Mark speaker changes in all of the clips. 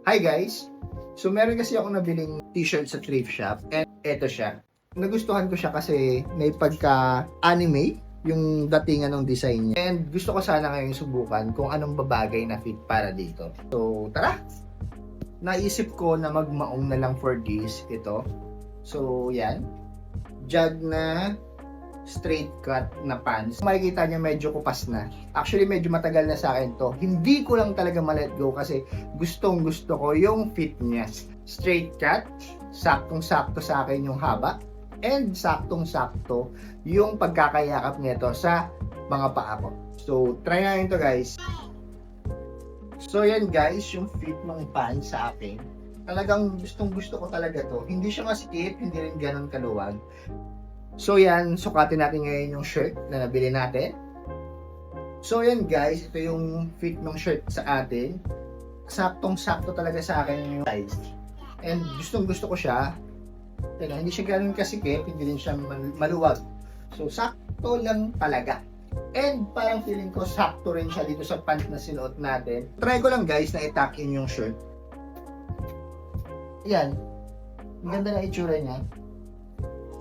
Speaker 1: Hi guys! So meron kasi ako nabiling t-shirt sa thrift shop and eto siya. Nagustuhan ko siya kasi may pagka-anime yung datingan ng design niya. And gusto ko sana ngayon subukan kung anong babagay na fit para dito. So tara! Naisip ko na magmaong na lang for this ito. So yan. Jag na straight cut na pants. Makikita niyo medyo kupas na. Actually, medyo matagal na sa akin to. Hindi ko lang talaga ma-let go kasi gustong gusto ko yung fit niya. Straight cut, saktong-sakto sa akin yung haba, and saktong-sakto yung pagkakayakap nito sa mga paa ko. So, try natin to guys. So, yan guys, yung fit ng pants sa akin. Talagang gustong gusto ko talaga to. Hindi siya masikip, hindi rin ganun kaluwag. So yan, sukatin natin ngayon yung shirt na nabili natin. So yan guys, ito yung fit ng shirt sa atin. Saktong-sakto talaga sa akin yung size. And gustong gusto ko siya. Teka, hindi siya ganun kasikip, hindi rin siya maluwag. So sakto lang talaga. And parang feeling ko sakto rin siya dito sa pants na sinuot natin. Try ko lang guys na i-tuck in yung shirt. Yan. Ang ganda na itsura niya.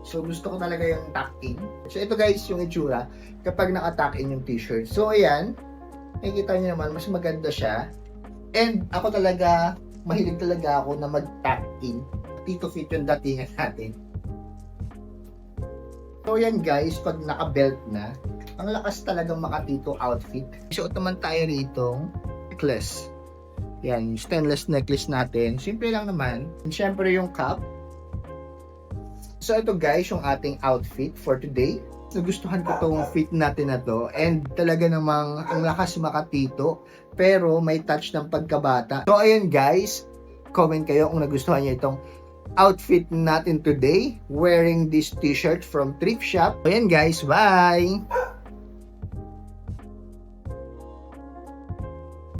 Speaker 1: So, gusto ko talaga yung tuck-in. So, ito guys, yung itsura kapag naka-tuck-in yung t-shirt. So, ayan. Nakikita nyo naman, mas maganda siya. And ako talaga, mahilig talaga ako na mag-tuck-in. Dito fit yung datingan natin. So, ayan guys, pag naka-belt na, ang lakas talagang makatito outfit. So, naman tayo rito, necklace. Yan, yung stainless necklace natin. Simple lang naman. And syempre yung cap. So ito guys, yung ating outfit for today. Nagustuhan ko tong fit natin na to. And talaga namang ang lakas makatito. Pero may touch ng pagkabata. So ayun guys, comment kayo kung nagustuhan niyo itong outfit natin today. Wearing this t-shirt from thrift shop. Ayan guys, bye!